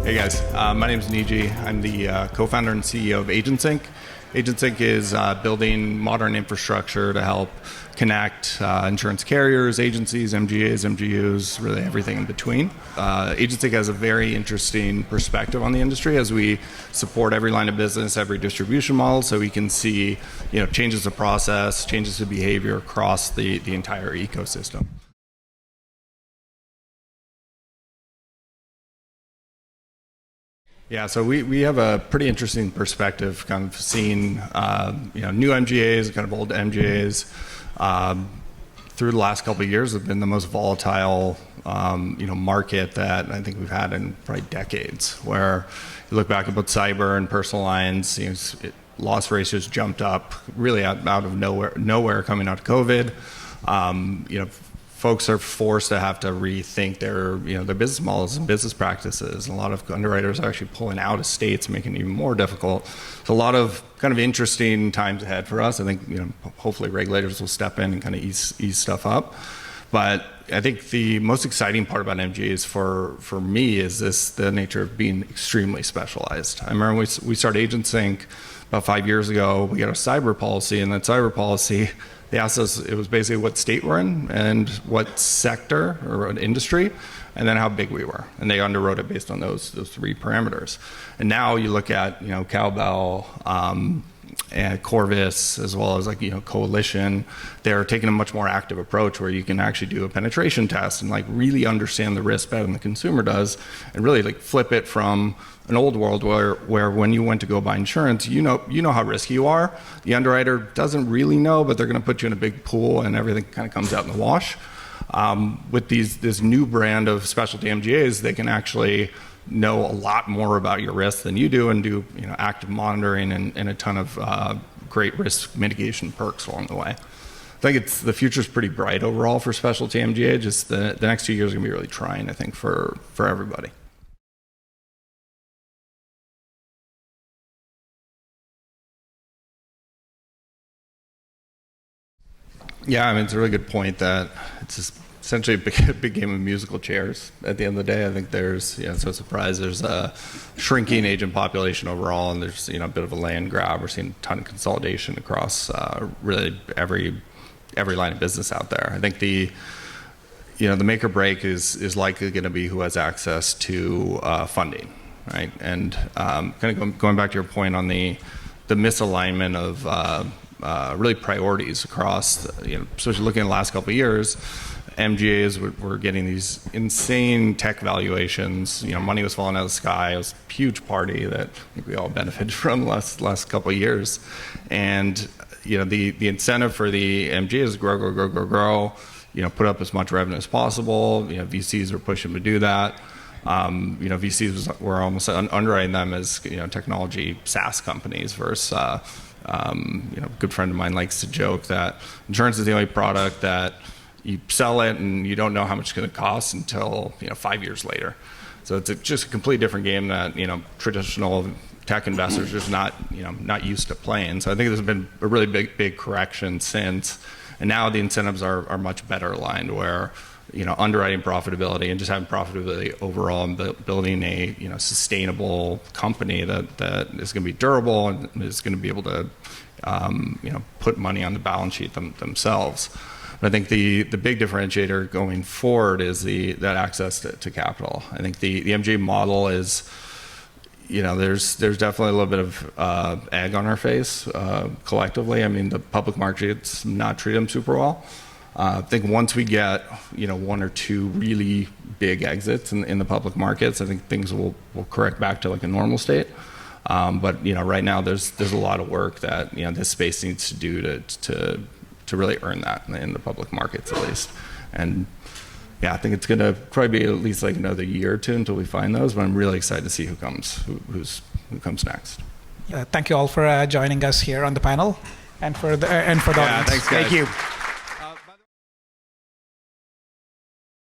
Hey guys, my name is Niji. I'm the co-founder and CEO of AgentSync. AgentSync is building modern infrastructure to help connect insurance carriers, agencies, MGAs, MGUs, really everything in between. AgentSync has a very interesting perspective on the industry as we support every line of business, every distribution model, so we can see changes to process, changes to behavior across the entire ecosystem. Yeah, so we have a pretty interesting perspective, kind of seeing new MGAs, kind of old MGAs. Through the last couple of years have been the most volatile market that I think we've had in probably decades. Where you look back about cyber and personal lines, loss ratios jumped up really out of nowhere coming out of COVID. Folks are forced to have to rethink their business models and business practices. A lot of underwriters are actually pulling out of states, making it even more difficult. So a lot of kind of interesting times ahead for us. I think hopefully regulators will step in and kind of ease stuff up. But I think the most exciting part about MGAs for me is the nature of being extremely specialized. I remember we started AgentSync about 5 years ago. We got a cyber policy, and that cyber policy, they asked us, it was basically what state we're in and what sector or what industry, and then how big we were. And they underwrote it based on those three parameters. And now you look at Cowbell and Corvus, as well as Coalition, they're taking a much more active approach where you can actually do a penetration test and really understand the risk better than the consumer does, and really flip it from an old world where when you went to go buy insurance, you know how risky you are. The underwriter doesn't really know, but they're going to put you in a big pool and everything kind of comes out in the wash. With this new brand of specialty MGAs, they can actually know a lot more about your risk than you do, and do active monitoring and a ton of great risk mitigation perks along the way. I think the future's pretty bright overall for specialty MGA. Just the next 2 years are going to be really trying, I think, for everybody. Yeah, I mean, it's a really good point that it's just essentially a big game of musical chairs at the end of the day. I think there's, it's no surprise, there's a shrinking agent population overall, and there's a bit of a land grab. We're seeing a ton of consolidation across really every line of business out there. I think the make or break is likely going to be who has access to funding, right? And kind of going back to your point on the misalignment of really priorities across, especially looking at the last couple of years, MGAs were getting these insane tech valuations. Money was falling out of the sky. It was a huge party that I think we all benefited from the last couple of years. And the incentive for the MGAs is grow. Put up as much revenue as possible. VCs were pushing to do that. VCs were almost underwriting them as technology SaaS companies versus. A good friend of mine likes to joke that insurance is the only product that you sell it and you don't know how much it's going to cost until 5 years later. So it's just a completely different game that traditional tech investors are just not used to playing. So I think there's been a really big correction since, and now the incentives are much better aligned, where underwriting profitability and just having profitability overall, and building a sustainable company that is going to be durable and is going to be able to put money on the balance sheet themselves. But I think the big differentiator going forward is that access to capital. I think the MGA model is, there's definitely a little bit of egg on our face collectively. I mean, the public markets not treat them super well. I think once we get one or two really big exits in the public markets, I think things will correct back to a normal state. But right now there's a lot of work that this space needs to do to really earn that in the public markets at least. And yeah, I think it's going to probably be at least another year or two until we find those. But I'm really excited to see who comes next. Thank you all for joining us here on the panel, and for the yeah, audience. Thanks, guys. Thank you.